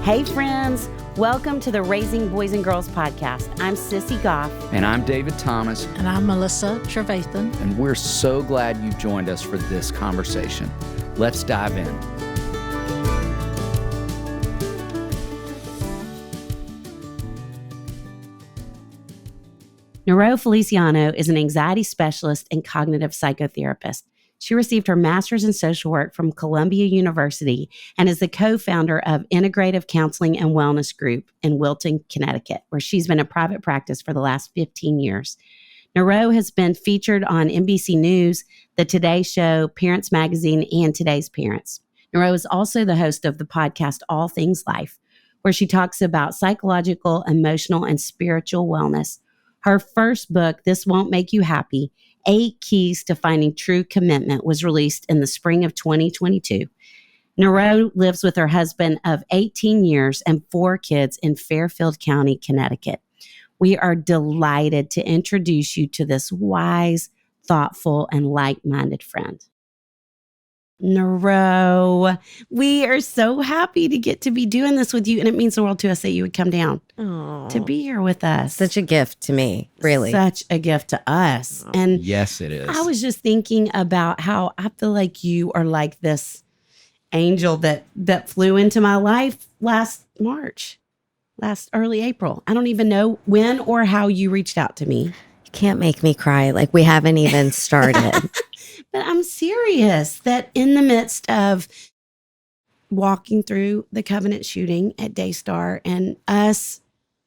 Hey friends, welcome to the Raising Boys and Girls podcast. I'm Sissy Goff. And I'm David Thomas. And I'm Melissa Trevathan. And we're so glad you've joined us for this conversation. Let's dive in. Niro Feliciano is an anxiety specialist and cognitive psychotherapist. She received her master's in social work from Columbia University and is the co-founder of Integrative Counseling and Wellness Group in Wilton, Connecticut, where she's been in private practice for the last 15 years. Niro has been featured on NBC News, The Today Show, Parents Magazine, and Today's Parents. Niro is also the host of the podcast All Things Life, where she talks about psychological, emotional, and spiritual wellness. Her first book, This Won't Make You Happy, 8 Keys to Finding True Commitment, was released in the spring of 2022. Niro lives with her husband of 18 years and 4 kids in Fairfield County, Connecticut. We are delighted to introduce you to this wise, thoughtful, and like-minded friend. Niro, we are so happy to get to be doing this with you, and it means the world to us that you would come down to be here with us. Such a gift to me, really. Such a gift to us. And yes, it is. I was just thinking about how I feel like you are like this angel that flew into my life last early April. I don't even know when or how you reached out to me. You can't make me cry. Like we haven't even started. But I'm serious that in the midst of walking through the Covenant shooting at Daystar and us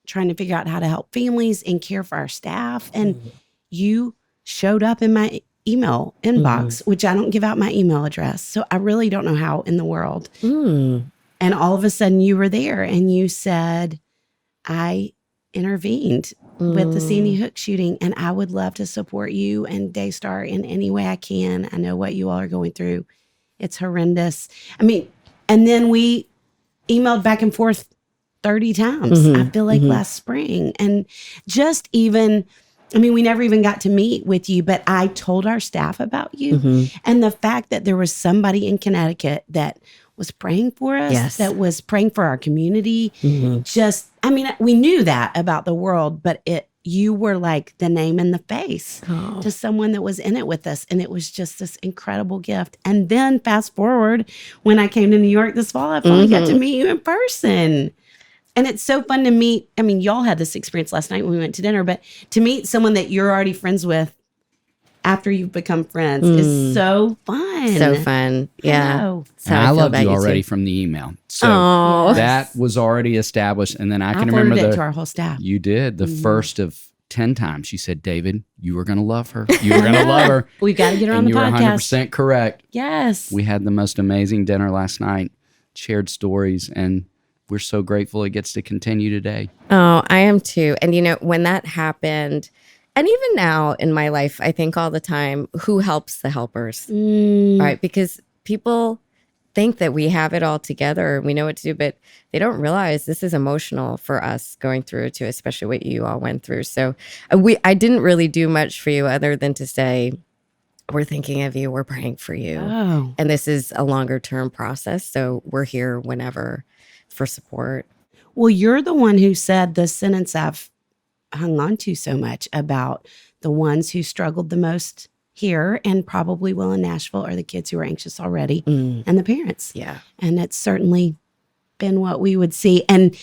trying to figure out how to help families and care for our staff, and you showed up in my email inbox, which I don't give out my email address. So I really don't know how in the world. And all of a sudden you were there and you said, I intervened with the Sandy Hook shooting, and I would love to support you and Daystar in any way I can. I know what you all are going through. It's horrendous. I mean, and then we emailed back and forth 30 times, I feel like last spring. And just even, I mean, we never even got to meet with you, but I told our staff about you. And the fact that there was somebody in Connecticut that was praying for us, that was praying for our community. Just, I mean, we knew that about the world, but you were like the name in the face to someone that was in it with us. And it was just this incredible gift. And then fast forward, when I came to New York this fall, I finally got to meet you in person. And it's so fun to meet. I mean, y'all had this experience last night when we went to dinner, but to meet someone that you're already friends with after you've become friends is so fun. So fun. Yeah. I loved you already from the email. So that was already established. And then I can remember it to our whole staff. You did. The first of 10 times she said, David, you were going to love her. You were going to love her. We've got to get her on the podcast. You were 100% correct. Yes. We had the most amazing dinner last night, shared stories, and we're so grateful it gets to continue today. Oh, I am too. And you know, when that happened, and even now in my life, I think all the time, who helps the helpers, right? Because people think that we have it all together and we know what to do, but they don't realize this is emotional for us going through it too, especially what you all went through. So I didn't really do much for you other than to say, we're thinking of you, we're praying for you. And this is a longer term process. So we're here whenever for support. Well, you're the one who said the sentence I've hung on to so much about the ones who struggled the most here and probably will in Nashville are the kids who are anxious already and the parents. Yeah. And it's certainly been what we would see. And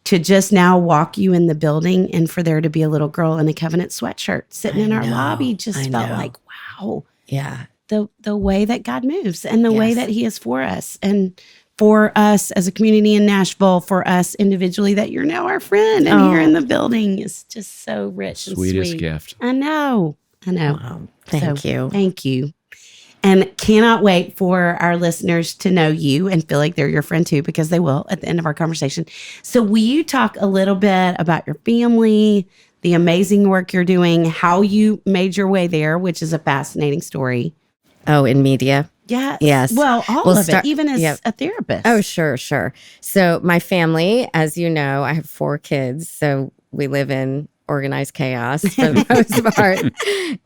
to just now walk you in the building and for there to be a little girl in a Covenant sweatshirt sitting in our lobby just felt like, wow. Yeah. The way that God moves and the way that he is for us. And for us as a community in Nashville, for us individually, that you're now our friend and here in the building is just so rich and sweet. Sweetest gift. I know. Wow. Thank you. Thank you. And cannot wait for our listeners to know you and feel like they're your friend too, because they will at the end of our conversation. So will you talk a little bit about your family, the amazing work you're doing, how you made your way there, which is a fascinating story. Oh, in media? Yes. Well, all of it, even as a therapist. Oh, sure. So my family, as you know, I have 4 kids. So we live in organized chaos for the most part.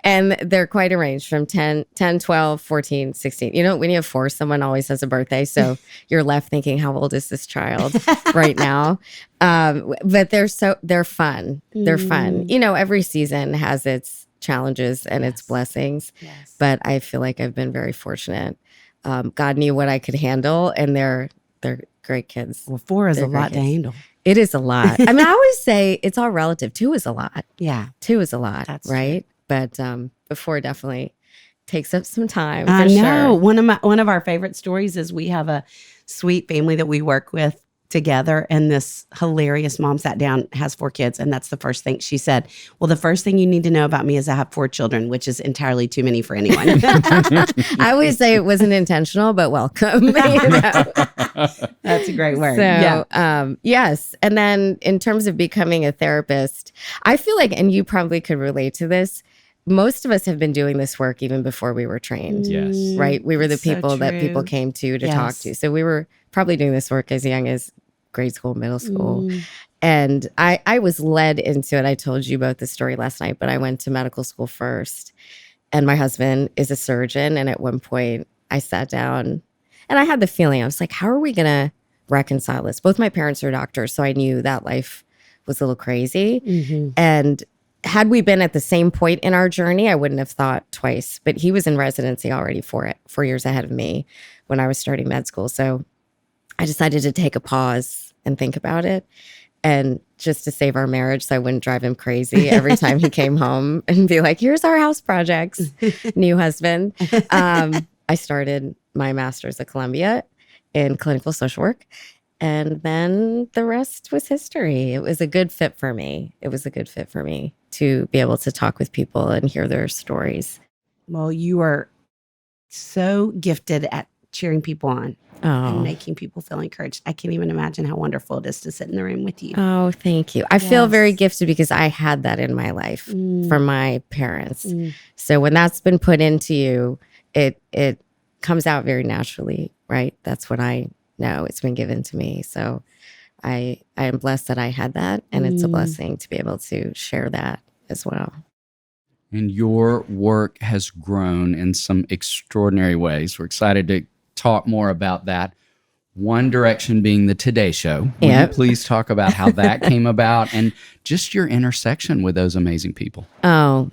And they're quite a range from 10, 12, 14, 16. You know, when you have 4, someone always has a birthday. So you're left thinking, how old is this child right now? But they're fun. They're fun. You know, every season has its challenges and its blessings. Yes. But I feel like I've been very fortunate. God knew what I could handle, and they're great kids. Well, 4 is They're a great lot to kids. handle. It is a lot. I mean, I always say it's all relative. 2 is a lot. Yeah. 2 is a lot, That's right? But 4 definitely takes up some time. I for know. Sure. One of our favorite stories is we have a sweet family that we work with together, and this hilarious mom sat down, has 4 kids, and that's the first thing she said. Well, the first thing you need to know about me is I have 4 children, which is entirely too many for anyone. I always say it wasn't intentional, but welcome. You know? That's a great word. So, yes. And then in terms of becoming a therapist, I feel like, and you probably could relate to this, most of us have been doing this work even before we were trained. Yes. Right? We were the So people that true. people came to Yes. talk to. So we were probably doing this work as young as grade school, middle school. Mm. And I was led into it. I told you about the story last night, but I went to medical school first. And my husband is a surgeon. And at one point I sat down and I had the feeling, I was like, how are we going to reconcile this? Both my parents are doctors. So I knew that life was a little crazy. Mhm. And had we been at the same point in our journey, I wouldn't have thought twice. But he was in residency already 4 years ahead of me when I was starting med school. So I decided to take a pause and think about it. And just to save our marriage, so I wouldn't drive him crazy every time he came home and be like, here's our house projects, new husband. I started my master's at Columbia in clinical social work. And then the rest was history. It was a good fit for me. It was a good fit for me to be able to talk with people and hear their stories. Well, you are so gifted at cheering people on and making people feel encouraged. I can't even imagine how wonderful it is to sit in the room with you. Oh, thank you. I feel Yes. very gifted because I had that in my life Mm. from my parents. Mm. So when that's been put into you, it comes out very naturally, right? That's what I know. It's been given to me. So I am blessed that I had that, and it's a blessing to be able to share that as well. And your work has grown in some extraordinary ways. We're excited to talk more about that. One direction being the Today Show. Will you please talk about how that came about and just your intersection with those amazing people? Oh,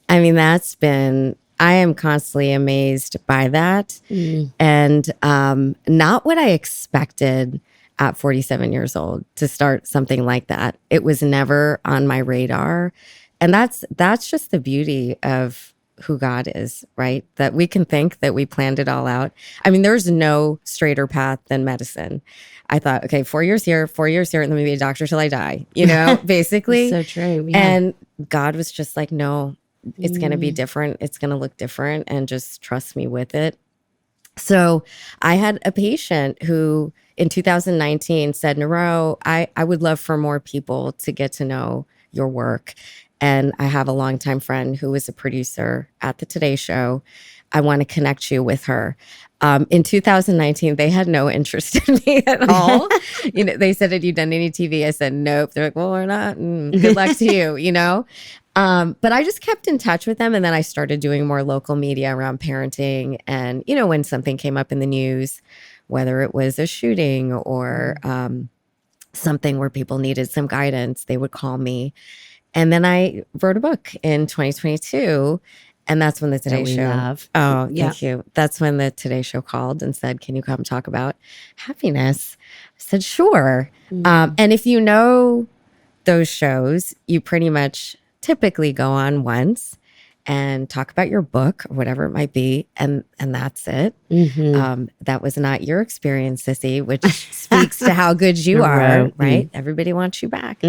I mean, I am constantly amazed by that. And not what I expected at 47 years old to start something like that. It was never on my radar. And that's just the beauty of who God is, right? That we can think that we planned it all out. I mean, there's no straighter path than medicine. I thought, okay, 4 years here, 4 years here, and then maybe a doctor till I die, you know, basically. So true. Yeah. And God was just like, no, it's going to be different. It's going to look different, and just trust me with it. So I had a patient who in 2019 said, Niro, I would love for more people to get to know your work. And I have a longtime friend who was a producer at the Today Show. I want to connect you with her. In 2019, they had no interest in me at all. You know, they said, have you done any TV? I said, nope. They're like, well, we're not. Good luck to you, you know? But I just kept in touch with them. And then I started doing more local media around parenting. And, you know, when something came up in the news, whether it was a shooting or something where people needed some guidance, they would call me. And then I wrote a book in 2022. And that's when the Today Show. Love. Oh, Yeah. thank you. That's when the Today Show called and said, can you come talk about happiness? I said, sure. And if you know those shows, you pretty much typically go on once and talk about your book or whatever it might be. And that's it. That was not your experience, Sissy, which speaks to how good you are, right? Everybody wants you back.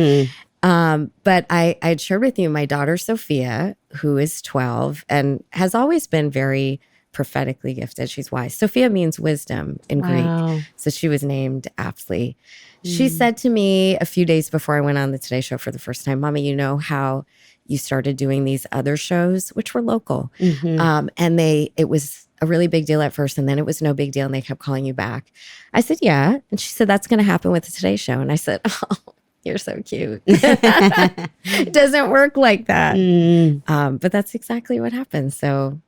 But I'd shared with you my daughter, Sophia, who is 12 and has always been very prophetically gifted. She's wise. Sophia means wisdom in Greek. So she was named aptly. She said to me a few days before I went on the Today Show for the first time, Mommy, you know how you started doing these other shows, which were local. And it was a really big deal at first, and then it was no big deal, and they kept calling you back. I said, yeah. And she said, that's going to happen with the Today Show. And I said, oh, You're so cute. It doesn't work like that. But that's exactly what happens. So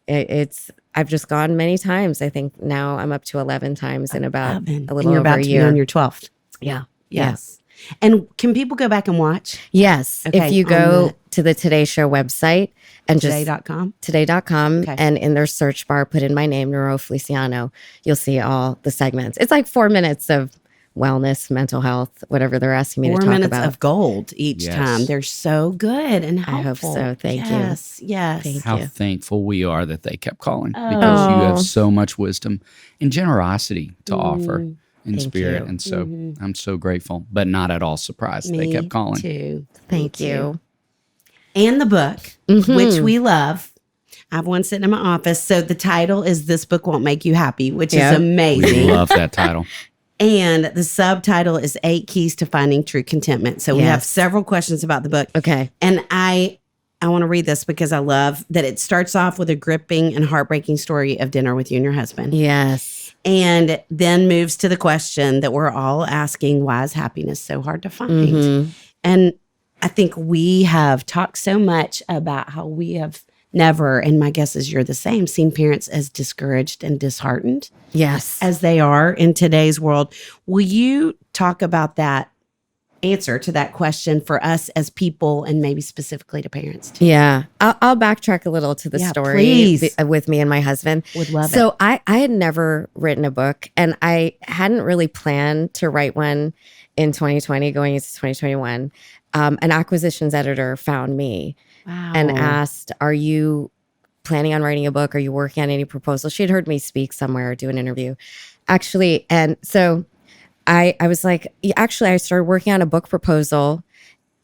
I've just gone many times. I think now I'm up to 11 times in about a little and you're over about a to year. be on your 12th. Yeah. Yes. And can people go back and watch? Yes. Okay, If you go to the Today Show website and Today.com? Today.com Okay. and in their search bar, put in my name, Niro Feliciano, you'll see all the segments. It's like 4 minutes of wellness, mental health, whatever they're asking me 4 to talk minutes about. of gold each Yes. time. They're so good and helpful. I hope so. Thank you. Yes. Yes. Thank How you. thankful we are that they kept calling because you Oh. have so much wisdom and generosity to offer in Thank spirit. you. And so I'm so grateful, but not at all surprised they kept calling. Too. Thank Me you. too. And the book, which we love. I have one sitting in my office. So the title is This Book Won't Make You Happy, which is Yep. amazing. We love that title. And the subtitle is 8 Keys to Finding True Contentment. So we have Yes. several questions about the book. Okay. And I want to read this because I love that it starts off with a gripping and heartbreaking story of dinner with you and your husband. Yes. And then moves to the question that we're all asking, why is happiness so hard to find? And I think we have talked so much about how we have never, and my guess is you're the same, seen parents as discouraged and disheartened Yes. as they are in today's world. Will you talk about that answer to that question for us as people and maybe specifically to parents too? Yeah. I'll backtrack a little to the Yeah, story please. with me and my husband. Would love So I had never written a book and I hadn't really planned to write one in 2020 going into 2021. An acquisitions editor found me Wow. and asked, are you planning on writing a book? Are you working on any proposals? She had heard me speak somewhere or do an interview actually. And so I was like, actually, I started working on a book proposal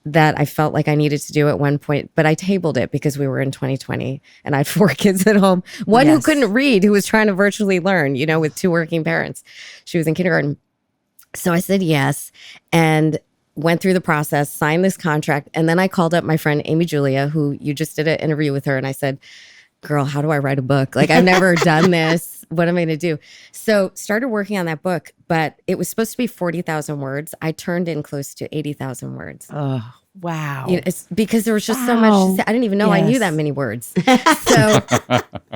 that I felt like I needed to do at one point, but I tabled it because we were in 2020 and I had 4 kids at home. One who Yes. couldn't read, who was trying to virtually learn, with 2 working parents. She was in kindergarten. So I said yes and went through the process, signed this contract. And then I called up my friend, Amy Julia, who you just did an interview with her. And I said, girl, how do I write a book? Like, I've never done this. What am I going to do? So started working on that book, but it was supposed to be 40,000 words. I turned in close to 80,000 words. Oh, wow. It's because there was just so much to say. I didn't even know I knew Yes. that many words. So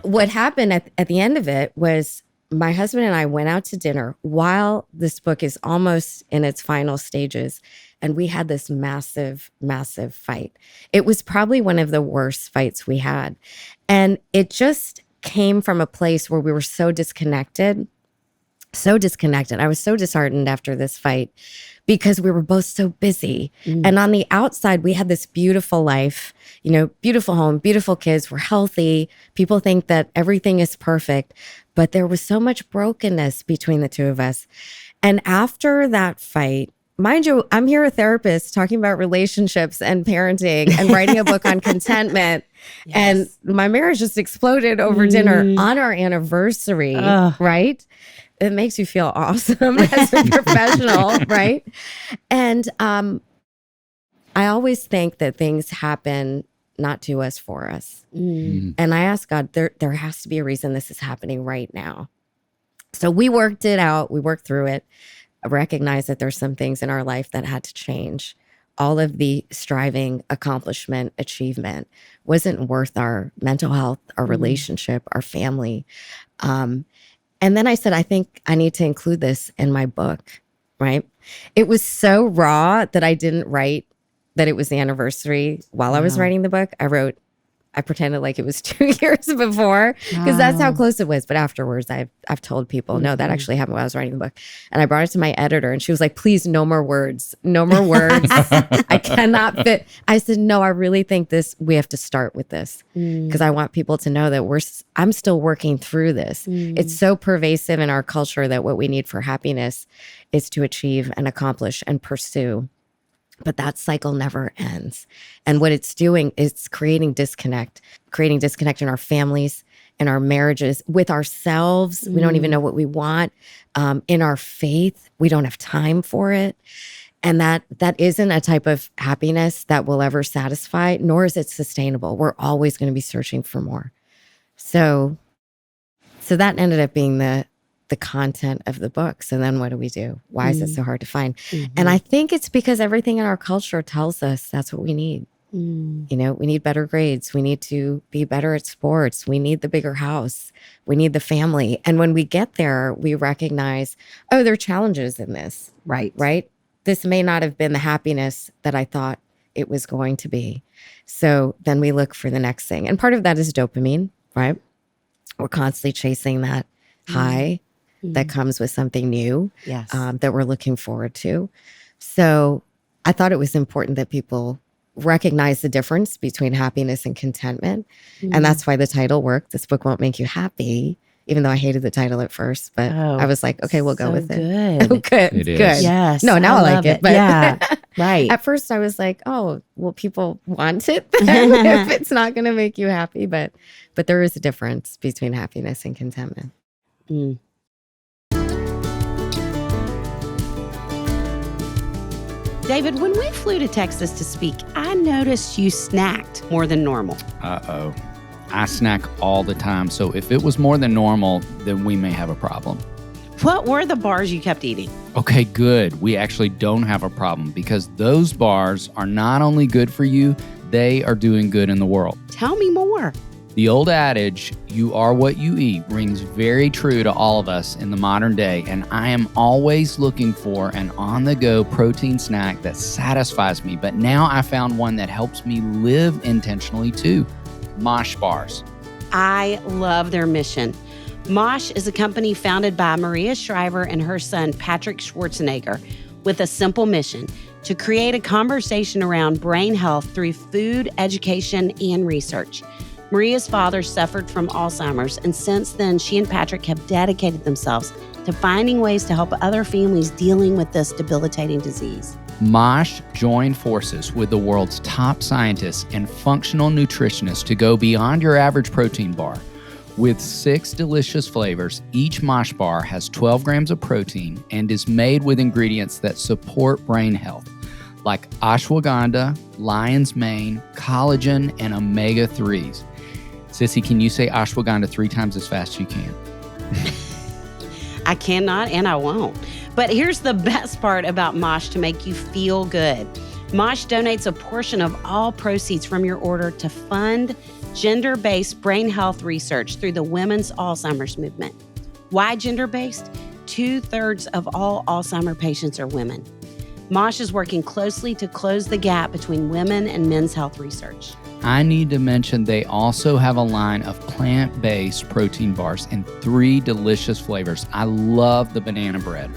what happened at the end of it was my husband and I went out to dinner while this book is almost in its final stages. And we had this massive, massive fight. It was probably one of the worst fights we had. And it just came from a place where we were so disconnected. I was so disheartened after this fight because we were both so busy. And on the outside, we had this beautiful life, beautiful home, beautiful kids, we're healthy. People think that everything is perfect, but there was so much brokenness between the two of us. And after that fight, mind you, I'm here a therapist talking about relationships and parenting and writing a book on contentment. Yes. And my marriage just exploded over dinner on our anniversary, right? It makes you feel awesome as a professional, right? And I always think that things happen not to us, for us. And I ask God, there has to be a reason this is happening right now. So we worked it out. We worked through it. I recognized that there's some things in our life that had to change. All of the striving, accomplishment, achievement wasn't worth our mental health, our relationship, our family. And then I said, I think I need to include this in my book, right? It was so raw that I didn't write that it was the anniversary while I was writing the book. I pretended like it was 2 years before because that's how close it was. But afterwards, I've told people, no, that actually happened while I was writing the book. And I brought it to my editor and she was like, please, no more words. No more words. I cannot fit. I said, no, I really think we have to start with this because I want people to know that I'm still working through this. It's so pervasive in our culture that what we need for happiness is to achieve and accomplish and pursue. But that cycle never ends. And what it's doing is creating disconnect in our families, in our marriages, with ourselves. We don't even know what we want. In our faith, we don't have time for it. And that isn't a type of happiness that will ever satisfy, nor is it sustainable. We're always going to be searching for more. So that ended up being the the content of the books. And then what do? Why is it so hard to find? Mm-hmm. And I think it's because everything in our culture tells us that's what we need. You know, we need better grades. We need to be better at sports. We need the bigger house. We need the family. And when we get there, we recognize, oh, there are challenges in this. Right? This may not have been the happiness that I thought it was going to be. So then we look for the next thing. And part of that is dopamine, right? We're constantly chasing that high that comes with something new Yes. that we're looking forward to. So I thought it was important that people recognize the difference between happiness and contentment. And that's why the title worked. This book won't make you happy, even though I hated the title at first. But I was like, okay, we'll go with it. Good. Good. It is. Good. Yes. No, now I like love it. But yeah. Right. at first I was like, oh, well, people want it then if it's not going to make you happy. But there is a difference between happiness and contentment. David, when we flew to Texas to speak, I noticed you snacked more than normal. Uh-oh. I snack all the time. So if it was more than normal, then we may have a problem. What were the bars you kept eating? Okay, good. We actually don't have a problem because those bars are not only good for you, they are doing good in the world. Tell me more. The old adage, you are what you eat, rings very true to all of us in the modern day, and I am always looking for an on-the-go protein snack that satisfies me, but now I found one that helps me live intentionally too, Mosh Bars. I love their mission. Mosh is a company founded by Maria Shriver and her son, Patrick Schwarzenegger, with a simple mission to create a conversation around brain health through food, education, and research. Maria's father suffered from Alzheimer's, and since then, she and Patrick have dedicated themselves to finding ways to help other families dealing with this debilitating disease. Mosh joined forces with the world's top scientists and functional nutritionists to go beyond your average protein bar. With 6 delicious flavors, each Mosh bar has 12 grams of protein and is made with ingredients that support brain health, like ashwagandha, lion's mane, collagen, and omega-3s. Sissy, can you say ashwagandha 3 times as fast as you can? I cannot and I won't. But here's the best part about Mosh to make you feel good. Mosh donates a portion of all proceeds from your order to fund gender-based brain health research through the Women's Alzheimer's Movement. Why gender-based? 2/3 of all Alzheimer patients are women. Mosh is working closely to close the gap between women and men's health research. I need to mention they also have a line of plant-based protein bars in 3 delicious flavors. I love the banana bread.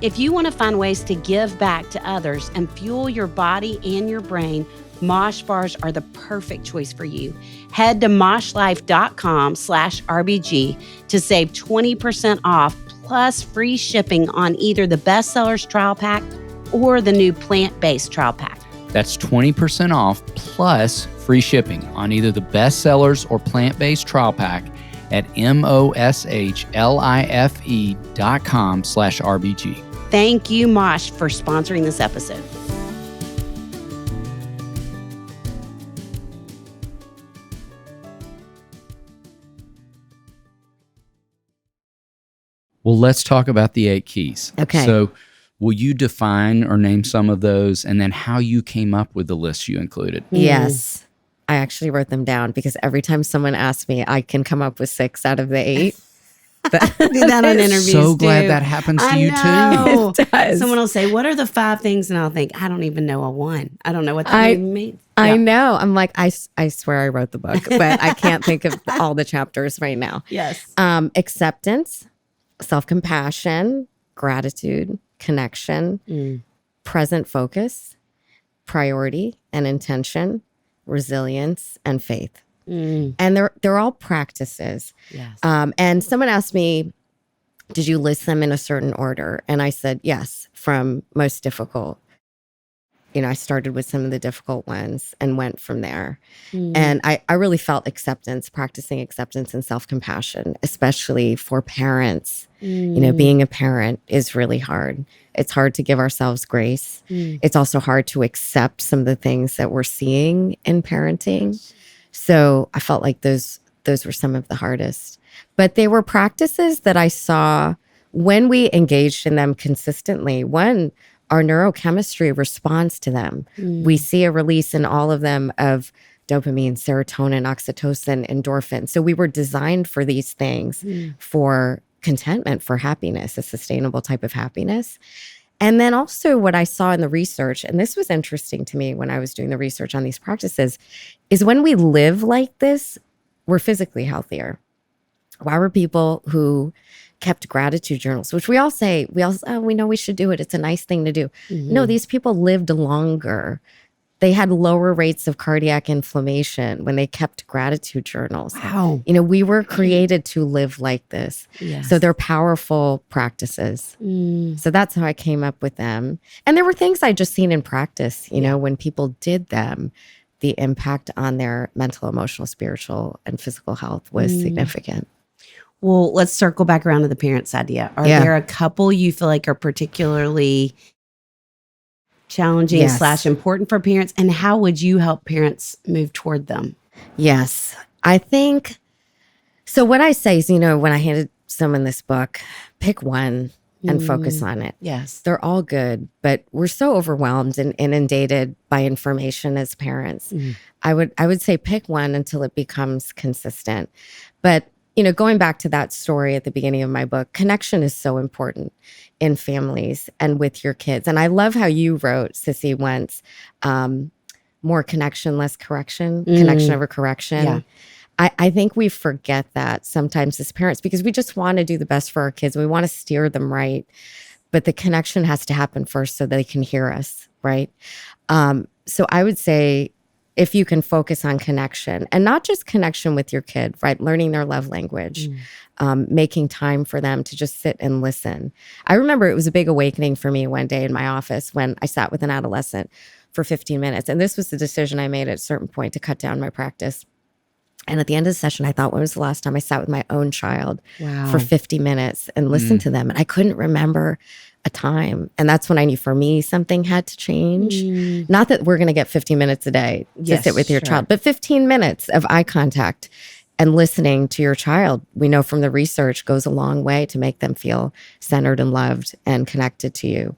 If you want to find ways to give back to others and fuel your body and your brain, Mosh bars are the perfect choice for you. Head to moshlife.com/RBG to save 20% off plus free shipping on either the Bestsellers Trial Pack or the new Plant-Based Trial Pack. That's 20% off plus free shipping on either the Bestsellers or Plant-Based Trial Pack at moshlife.com/RBG. Thank you, Mosh, for sponsoring this episode. Well, let's talk about the 8 keys. Okay. So will you define or name some of those and then how you came up with the list you included? Yes. I actually wrote them down because every time someone asks me, I can come up with 6 out of the 8. Do that on interviews So glad too. that happens to you too. know. It does. Someone will say, "What are the 5 things?" And I'll think, "I don't even know a 1. I don't know what that even means." I Yeah. know. I'm like, I swear I wrote the book, but I can't think of all the chapters right now. Yes. Acceptance, self-compassion, gratitude, connection, present focus, priority and intention, resilience, and faith. And they're all practices. Yes. And someone asked me, did you list them in a certain order? And I said, yes, from most difficult. You know, I started with some of the difficult ones and went from there. And I really felt acceptance, practicing acceptance and self-compassion, especially for parents. You know, being a parent is really hard. It's hard to give ourselves grace. It's also hard to accept some of the things that we're seeing in parenting. So I felt like those were some of the hardest. But they were practices that I saw when we engaged in them consistently. One, our neurochemistry responds to them. We see a release in all of them of dopamine, serotonin, oxytocin, endorphin. So we were designed for these things, for contentment, for happiness, a sustainable type of happiness. And then also what I saw in the research, and this was interesting to me when I was doing the research on these practices, is when we live like this, we're physically healthier. Why were people who kept gratitude journals, which we all say, we know we should do it. It's a nice thing to do. No, these people lived longer. They had lower rates of cardiac inflammation when they kept gratitude journals. Wow. We were created to live like this. Yes. So they're powerful practices. So that's how I came up with them. And there were things I just seen in practice, when people did them, the impact on their mental, emotional, spiritual, and physical health was significant. Well, let's circle back around to the parents idea. Are there a couple you feel like are particularly challenging / important for parents? And how would you help parents move toward them? Yes. I think, so what I say is, when I handed someone this book, pick one and focus on it. Yes. They're all good, but we're so overwhelmed and inundated by information as parents. I would say pick one until it becomes consistent. But going back to that story at the beginning of my book, connection is so important in families and with your kids. And I love how you wrote, Sissy, once, more connection, less correction, connection over correction. Yeah. I think we forget that sometimes as parents because we just want to do the best for our kids. We want to steer them right. But the connection has to happen first so they can hear us, right? So I would say, if you can focus on connection and not just connection with your kid, right? Learning their love language, making time for them to just sit and listen. I remember it was a big awakening for me one day in my office when I sat with an adolescent for 15 minutes. And this was the decision I made at a certain point to cut down my practice. And at the end of the session, I thought, when was the last time I sat with my own child for 50 minutes and listened to them? And I couldn't remember a time. And that's when I knew for me, something had to change. Not that we're going to get 15 minutes a day to sit with your child, but 15 minutes of eye contact and listening to your child, we know from the research, goes a long way to make them feel centered and loved and connected to you.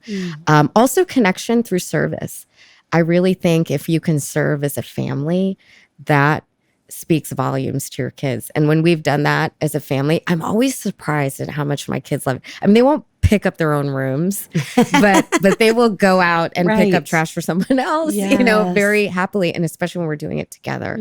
Also, connection through service. I really think if you can serve as a family, that speaks volumes to your kids. And when we've done that as a family, I'm always surprised at how much my kids love it. I mean, they won't pick up their own rooms, but they will go out and pick up trash for someone else, very happily. And especially when we're doing it together.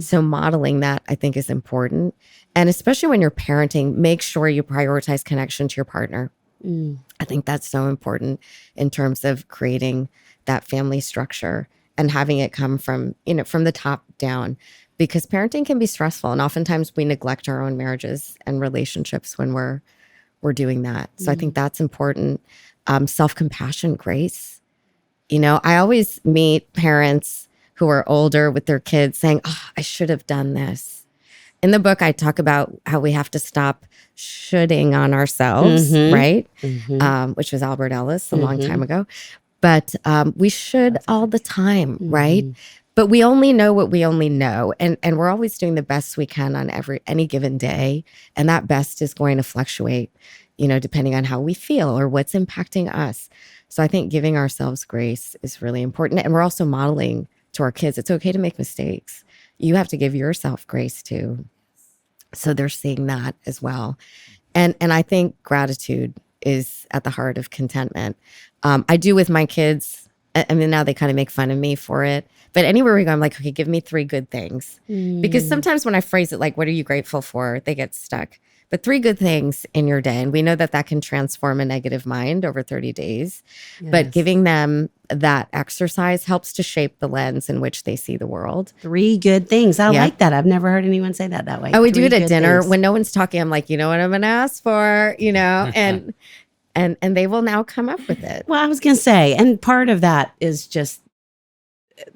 So modeling that, I think, is important. And especially when you're parenting, make sure you prioritize connection to your partner. I think that's so important in terms of creating that family structure and having it come from the top down. Because parenting can be stressful, and oftentimes we neglect our own marriages and relationships when we're doing that. So I think that's important. Self-compassion, grace. I always meet parents who are older with their kids saying, "Oh, I should have done this." In the book, I talk about how we have to stop shoulding on ourselves, right? Which was Albert Ellis a long time ago. But we should all the time, right? But we only know what we only know. And we're always doing the best we can on any given day. And that best is going to fluctuate, depending on how we feel or what's impacting us. So I think giving ourselves grace is really important. And we're also modeling to our kids, it's okay to make mistakes. You have to give yourself grace too. So they're seeing that as well. And I think gratitude is at the heart of contentment. I do with my kids. I mean, now they kind of make fun of me for it. But anywhere we go, I'm like, okay, give me 3 good things. Because sometimes when I phrase it like, what are you grateful for? They get stuck. But 3 good things in your day. And we know that can transform a negative mind over 30 days. Yes. But giving them that exercise helps to shape the lens in which they see the world. 3 good things. I like that. I've never heard anyone say that way. Oh, we do it at dinner. Things. When no one's talking, I'm like, you know what I'm going to ask for, and they will now come up with it. Well, I was going to say, and part of that is just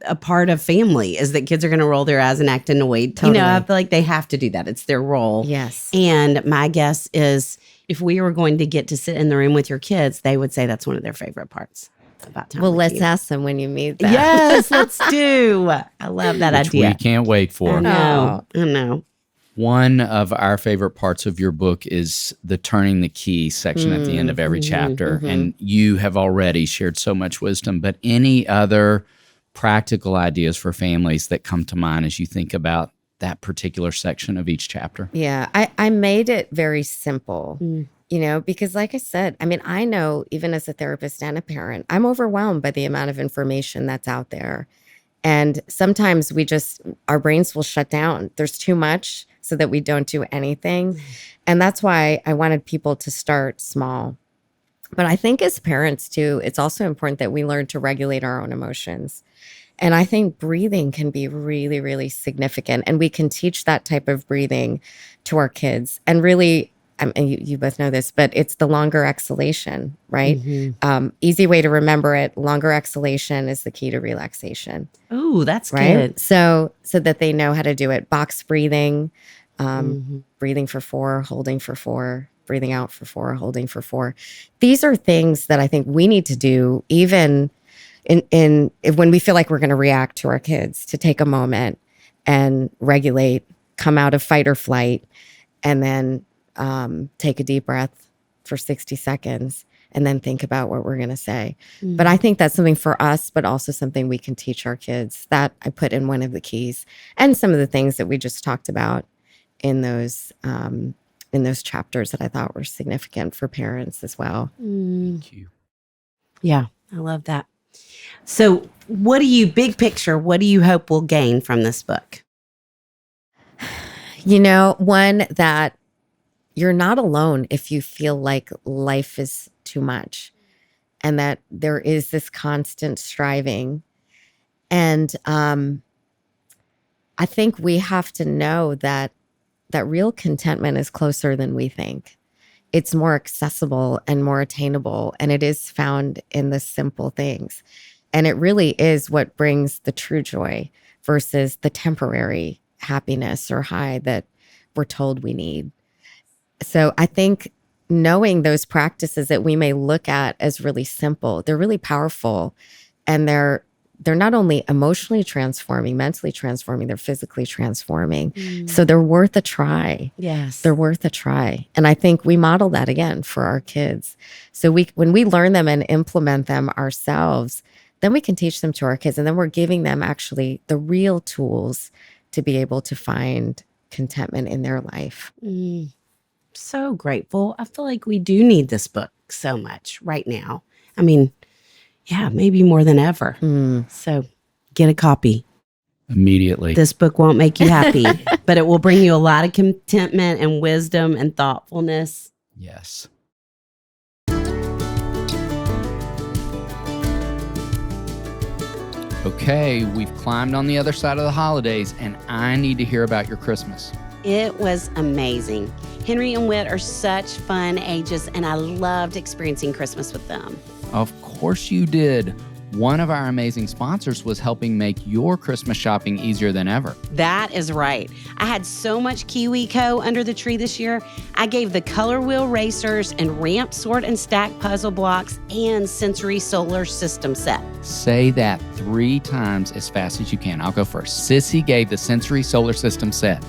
a part of family is that kids are going to roll their eyes and act annoyed. Totally. I feel like they have to do that. It's their role. Yes. And my guess is if we were going to get to sit in the room with your kids, they would say that's one of their favorite parts about time. Well, let's ask them when you meet them. Yes, let's do. I love that Which idea. We can't wait for. I know. One of our favorite parts of your book is the turning the key section at the end of every chapter. And you have already shared so much wisdom, but any other practical ideas for families that come to mind as you think about that particular section of each chapter? Yeah, I made it very simple, because like I said, I mean, I know even as a therapist and a parent, I'm overwhelmed by the amount of information that's out there. And sometimes our brains will shut down. There's too much so that we don't do anything. And that's why I wanted people to start small. But I think as parents too, it's also important that we learn to regulate our own emotions. And I think breathing can be really, really significant. And we can teach that type of breathing to our kids. And really, and you both know this, but it's the longer exhalation, right? Easy way to remember it. Longer exhalation is the key to relaxation. Oh, that's right? good. So that they know how to do it. Box breathing, breathing for 4, holding for 4, breathing out for 4, holding for 4. These are things that I think we need to do even when we feel like we're going to react to our kids, to take a moment and regulate, come out of fight or flight, and then take a deep breath for 60 seconds and then think about what we're going to say. But I think that's something for us, but also something we can teach our kids. That I put in one of the keys, and some of the things that we just talked about in those chapters that I thought were significant for parents as well. Thank you. Yeah, I love that. So big picture, what do you hope we'll gain from this book? One, that you're not alone if you feel like life is too much, and that there is this constant striving. And I think we have to know that real contentment is closer than we think. It's more accessible and more attainable, and it is found in the simple things. And it really is what brings the true joy versus the temporary happiness or high that we're told we need. So I think knowing those practices that we may look at as really simple, they're really powerful, and they're not only emotionally transforming, mentally transforming, they're physically transforming. So they're worth a try. Yes. They're worth a try. And I think we model that again for our kids. So when we learn them and implement them ourselves, then we can teach them to our kids. And then we're giving them actually the real tools to be able to find contentment in their life. So grateful. I feel like we do need this book so much right now. I mean, yeah, maybe more than ever. So get a copy. Immediately. This book won't make you happy, but it will bring you a lot of contentment and wisdom and thoughtfulness. Yes. Okay, we've climbed on the other side of the holidays, and I need to hear about your Christmas. It was amazing. Henry and Whit are such fun ages, and I loved experiencing Christmas with them. Of course you did. One of our amazing sponsors was helping make your Christmas shopping easier than ever. That is right. I had so much KiwiCo under the tree this year. I gave the color wheel racers and ramp sort and stack puzzle blocks and sensory solar system set. Say that 3 times as fast as you can. I'll go first. Sissy gave the sensory solar system set.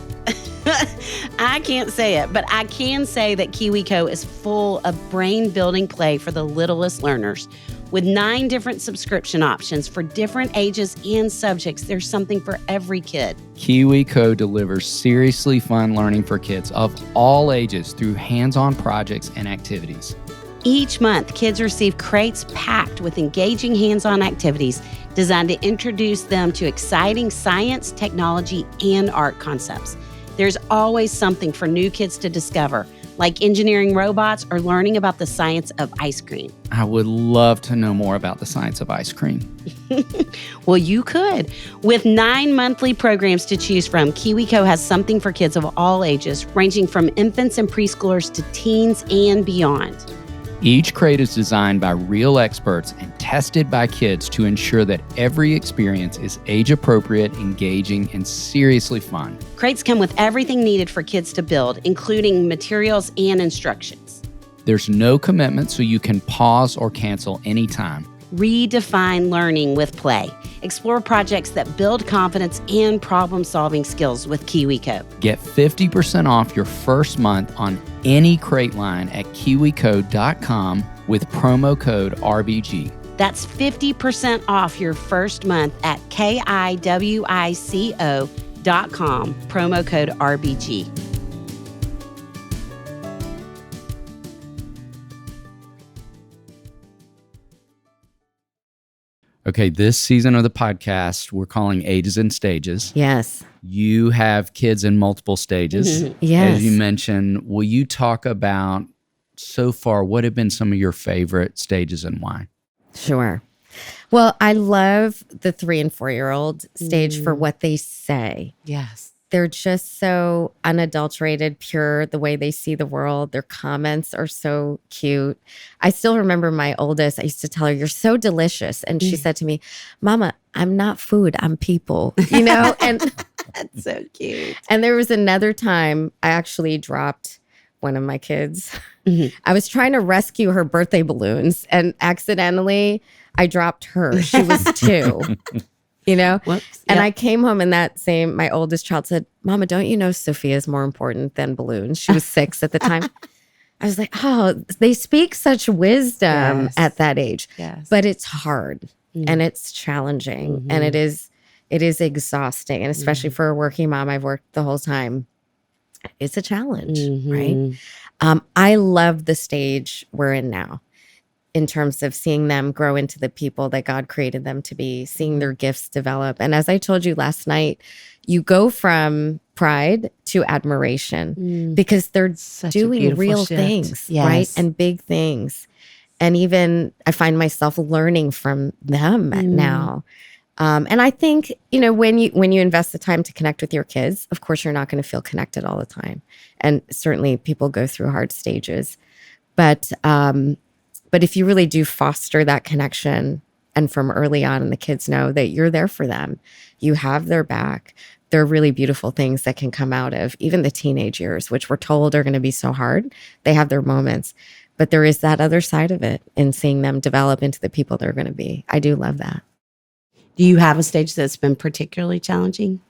I can't say it, but I can say that KiwiCo is full of brain-building play for the littlest learners. With 9 different subscription options for different ages and subjects, there's something for every kid. KiwiCo delivers seriously fun learning for kids of all ages through hands-on projects and activities. Each month, kids receive crates packed with engaging hands-on activities designed to introduce them to exciting science, technology, and art concepts. There's always something for new kids to discover, like engineering robots or learning about the science of ice cream. I would love to know more about the science of ice cream. Well, you could. With 9 monthly programs to choose from, KiwiCo has something for kids of all ages, ranging from infants and preschoolers to teens and beyond. Each crate is designed by real experts and tested by kids to ensure that every experience is age-appropriate, engaging, and seriously fun. Crates come with everything needed for kids to build, including materials and instructions. There's no commitment, so you can pause or cancel anytime. Redefine learning with play. Explore projects that build confidence and problem-solving skills with KiwiCo. Get 50% off your first month on any crate line at kiwico.com with promo code RBG. That's 50% off your first month at kiwico.com, promo code RBG. Okay, this season of the podcast, we're calling Ages and Stages. Yes. You have kids in multiple stages. Yes. As you mentioned, will you talk about so far what have been some of your favorite stages and why? Sure. Well, I love the 3 and 4-year-old stage for what they say. Yes. They're just so unadulterated, pure, the way they see the world. Their comments are so cute. I still remember my oldest. I used to tell her, "You're so delicious." And she said to me, "Mama, I'm not food, I'm people." You know? And That's so cute. and there was another time I actually dropped one of my kids. I was trying to rescue her birthday balloons and accidentally I dropped her. She was 2. You know? Whoops. And Yep. I came home and my oldest child said, "Mama, don't you know Sophia's more important than balloons?" She was 6 at the time. I was like, oh, they speak such wisdom Yes. at that age. Yes. But it's hard and it's challenging and it is exhausting. And especially for a working mom, I've worked the whole time. It's a challenge, right? I love the stage we're in now, in terms of seeing them grow into the people that God created them to be, seeing their gifts develop. And as I told you last night, you go from pride to admiration because they're Such a doing beautiful real shift. things, Yes. right? And big things. And even I find myself learning from them now. And I think, you know, when you invest the time to connect with your kids, of course, you're not going to feel connected all the time. And certainly people go through hard stages. But if you really do foster that connection and from early on, and the kids know that you're there for them, you have their back, there are really beautiful things that can come out of even the teenage years, which we're told are going to be so hard. They have their moments. But there is that other side of it in seeing them develop into the people they're going to be. I do love that. Do you have a stage that's been particularly challenging?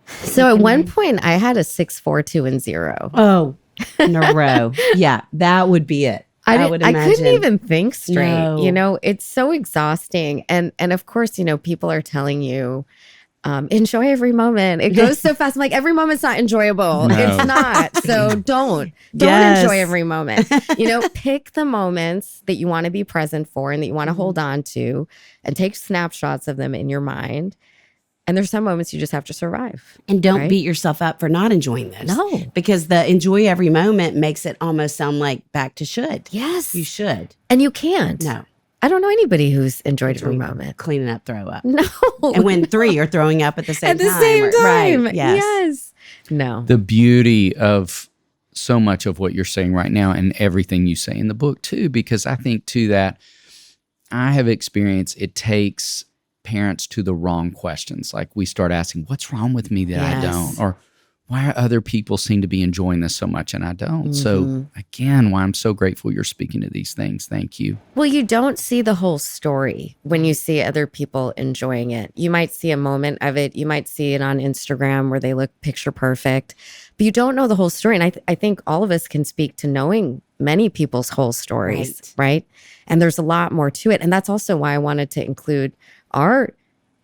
So at one point, I had a 6, 4, 2, and 0. Oh, in a row. Yeah, that would be it. I would I imagine. couldn't even think straight. No. You know, it's so exhausting. And of course, you know, people are telling you, enjoy every moment. It goes so fast. I'm like, every moment's not enjoyable. No. It's not. So don't Yes. enjoy every moment. You know, pick the moments that you want to be present for and that you want to hold on to and take snapshots of them in your mind. And there's some moments you just have to survive. And don't Right? beat yourself up for not enjoying those. No. Because the enjoy every moment makes it almost sound like back to should. Yes. You should. And you can't. No. I don't know anybody who's enjoyed every moment. Cleaning up, throw up. No. And when 3 are throwing up at the same At the time. same time. Right. Yes. Yes. No. The beauty of so much of what you're saying right now and everything you say in the book too, because I think too that I have experienced it takes parents to the wrong questions. Like we start asking, what's wrong with me that I Yes. don't? Or why are other people seem to be enjoying this so much and I don't? So again, why I'm so grateful you're speaking to these things. Thank you. Well, you don't see the whole story when you see other people enjoying it. You might see a moment of it. You might see it on Instagram where they look picture perfect, but you don't know the whole story. And I think all of us can speak to knowing many people's whole stories, right? And there's a lot more to it. And that's also why I wanted to include our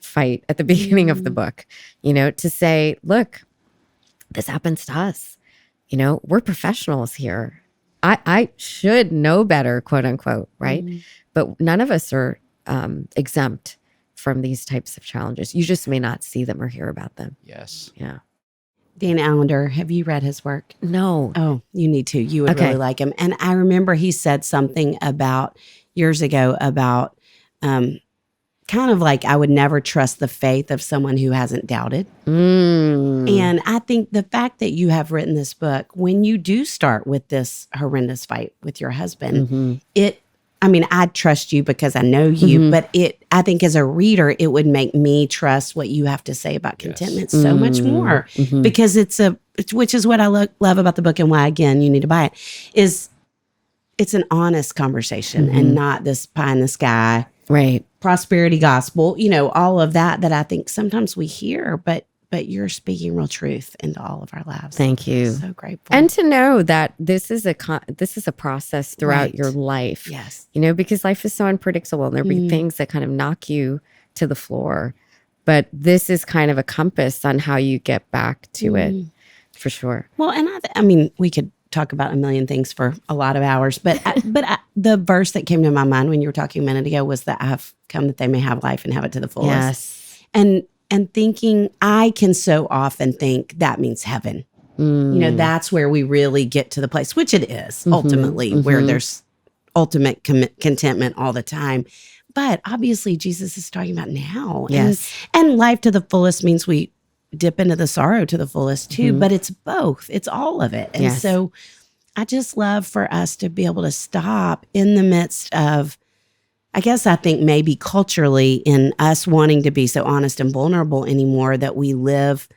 fight at the beginning of the book, you know, to say, look, this happens to us. You know, we're professionals here. I should know better, quote unquote, right? But none of us are exempt from these types of challenges. You just may not see them or hear about them. Yes. Yeah. Dan Allender, have you read his work? No. Oh, you need to. You would Okay. really like him. And I remember he said something about years ago about kind of like I would never trust the faith of someone who hasn't doubted. And I think the fact that you have written this book, when you do start with this horrendous fight with your husband, I trust you because I know you, but I think as a reader, it would make me trust what you have to say about contentment so much more because which is what I love about the book and why, again, you need to buy it, is it's an honest conversation and not this pie in the sky Right. prosperity gospel, all of that I think sometimes we hear, but you're speaking real truth into all of our lives. Thank you. So grateful. And to know that this is a process throughout Right. your life. Yes. Because life is so unpredictable and there'll be things that kind of knock you to the floor. But this is kind of a compass on how you get back to it, for sure. Well, and I mean, we could talk about a million things for a lot of hours, but the verse that came to my mind when you were talking a minute ago was that I have come that they may have life and have it to the fullest. Yes. And thinking, I can so often think that means heaven. That's where we really get to the place, which it is ultimately, where there's ultimate contentment all the time. But obviously, Jesus is talking about now. Yes. And life to the fullest means we dip into the sorrow to the fullest too, but it's both. It's all of it. And so I just love for us to be able to stop in the midst of, I guess I think maybe culturally in us wanting to be so honest and vulnerable anymore, that we live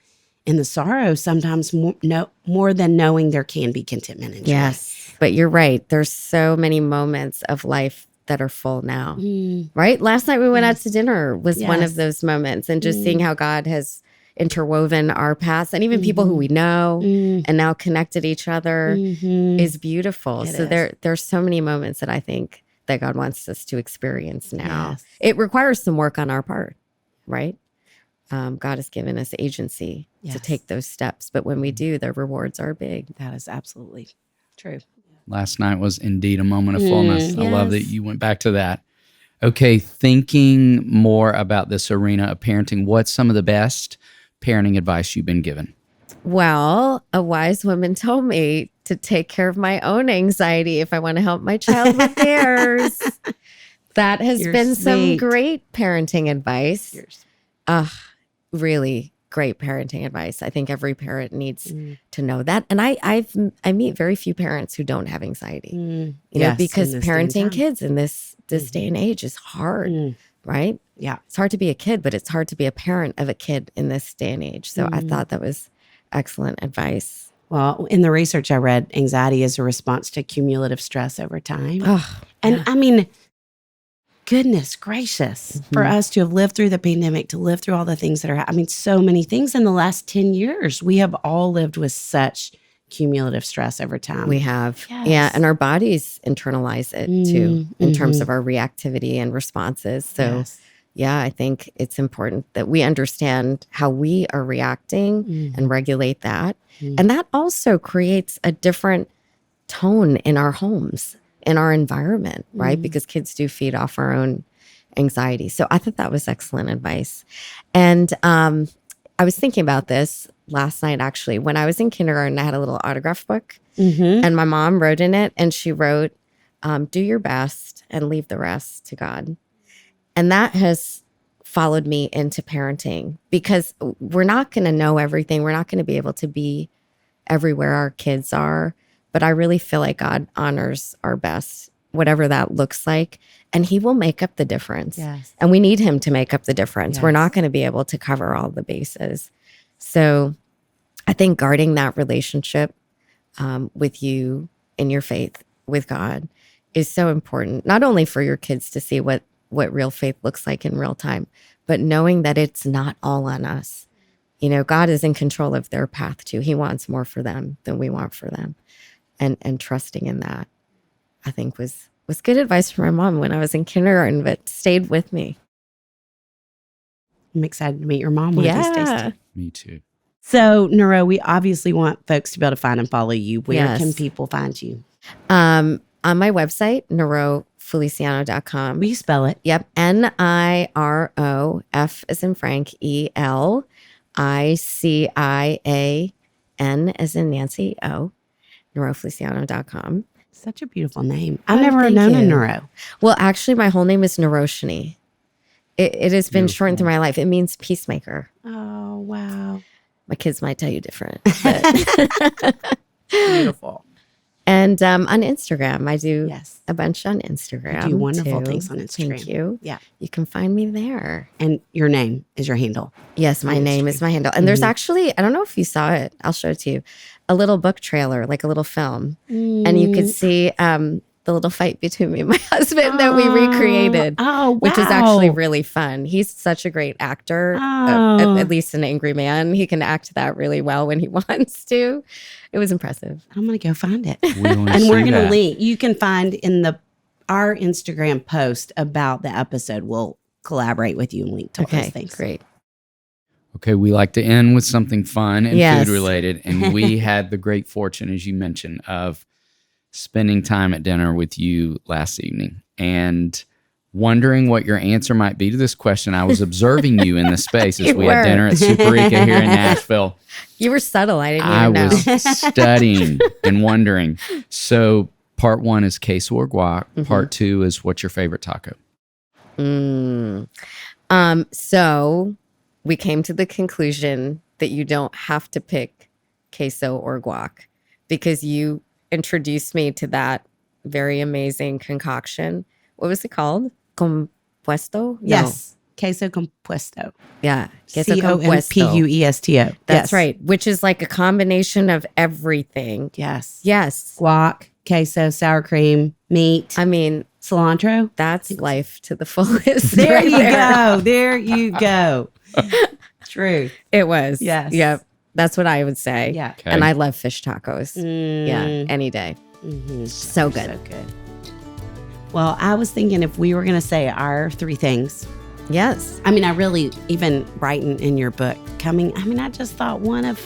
in the sorrow sometimes more than knowing there can be contentment and joy. Yes. But you're right. There's so many moments of life that are full now, right? Last night we went out to dinner was one of those moments, and just seeing how God has interwoven our past and even people who we know and now connected each other is beautiful. There's so many moments that I think that God wants us to experience now. Yes. It requires some work on our part, right? God has given us agency to take those steps. But when we do, the rewards are big. That is absolutely true. Last night was indeed a moment of fullness. I love that Yes. you went back to that. Okay, thinking more about this arena of parenting, what's some of the best parenting advice you've been given? Well, a wise woman told me to take care of my own anxiety if I want to help my child with theirs. That has You're been some sweet. great parenting advice. Yours. Really great parenting advice. I think every parent needs to know that. And I meet very few parents who don't have anxiety. Because in this day and parenting time. kids in this day and age is hard, right? Yeah. It's hard to be a kid, but it's hard to be a parent of a kid in this day and age. So I thought that was excellent advice. Well, in the research I read, anxiety is a response to cumulative stress over time. And I mean, goodness gracious, for us to have lived through the pandemic, to live through all the things that are, so many things in the last 10 years. We have all lived with such cumulative stress over time. We have. Yes. Yeah. And our bodies internalize it too, in terms of our reactivity and responses. So yeah, I think it's important that we understand how we are reacting and regulate that. And that also creates a different tone in our homes, in our environment, right? Because kids do feed off our own anxiety. So I thought that was excellent advice. And I was thinking about this last night, actually. When I was in kindergarten, I had a little autograph book and my mom wrote in it, and she wrote, do your best and leave the rest to God. And that has followed me into parenting, because we're not going to know everything. We're not going to be able to be everywhere our kids are. But I really feel like God honors our best, whatever that looks like. And he will make up the difference. Yes. And we need him to make up the difference. Yes. We're not going to be able to cover all the bases. So I think guarding that relationship with you in your faith with God is so important, not only for your kids to see what real faith looks like in real time, but knowing that it's not all on us. God is in control of their path too. He wants more for them than we want for them. And trusting in that, I think was good advice from my mom when I was in kindergarten, but stayed with me. I'm excited to meet your mom one of these days too. Me too. So, Niro, we obviously want folks to be able to find and follow you. Where Yes. can people find you? On my website, NiroFeliciano.com. Will you spell it? Yep. Niro, F as in Frank, ELICIAN as in Nancy, O, NiroFeliciano.com. Such a beautiful name. I've Oh, never thank known a you. Niro. Well, actually, my whole name is Niroshini. It has been shortened through Beautiful. my life. It means peacemaker. Oh, wow. My kids might tell you different. But Beautiful. and on Instagram, I do Yes. a bunch on Instagram. You do wonderful too. things on Instagram. Thank you. Yeah. You can find me there. And your name is your handle. Yes, my On name Instagram. is my handle. And there's actually, I don't know if you saw it, I'll show it to you, a little book trailer, like a little film. And you could see the little fight between me and my husband that we recreated. Oh, wow. Which is actually really fun. He's such a great actor, at least an angry man. He can act that really well when he wants to. It was impressive. I'm going to go find it. We wanna And see we're going to that. link. You can find in our Instagram post about the episode. We'll collaborate with you and link to all those things. Great. Okay, we like to end with something fun and Yes. food related. And we had the great fortune, as you mentioned, of spending time at dinner with you last evening. And wondering what your answer might be to this question, I was observing you in the space as You we had were. dinner at Superica here in Nashville. You were subtle. I didn't I even know. was studying and wondering. So part 1 is queso or guac. Part 2 is what's your favorite taco? So we came to the conclusion that you don't have to pick queso or guac because you introduced me to that very amazing concoction. What was it called? Compuesto? No. Yes. Queso compuesto. Yeah. Queso compuesto. Compuesto. That's right. Which is like a combination of everything. Yes. Yes. Guac, queso, sour cream, meat, I mean, cilantro. that's life to the fullest. There right you go. There you go. True. It was. Yes. Yep. That's what I would say. Yeah. Okay. And I love fish tacos. Yeah. Any day. Mhm. So good. So good. Well, I was thinking if we were going to say our 3 things. Yes. I mean, I really, even writing in your book, I just thought one of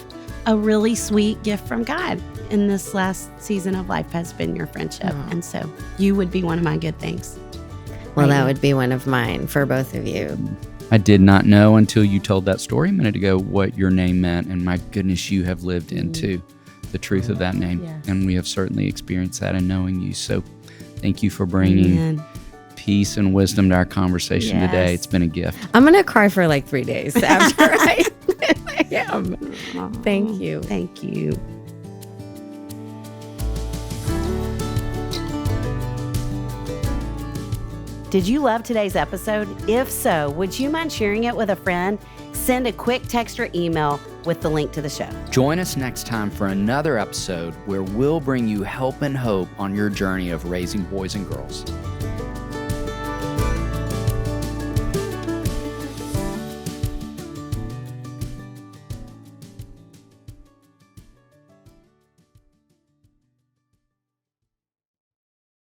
a really sweet gift from God in this last season of life has been your friendship. Oh. And so you would be one of my good things. Well, Right. that would be one of mine for both of you. I did not know until you told that story a minute ago what your name meant. And my goodness, you have lived into the truth of that name. Yes. And we have certainly experienced that in knowing you. So thank you for bringing Amen. peace and wisdom to our conversation today. Yes. It's been a gift. I'm going to cry for like 3 days after I am. Thank you. Thank you. Did you love today's episode? If so, would you mind sharing it with a friend? Send a quick text or email with the link to the show. Join us next time for another episode where we'll bring you help and hope on your journey of raising boys and girls.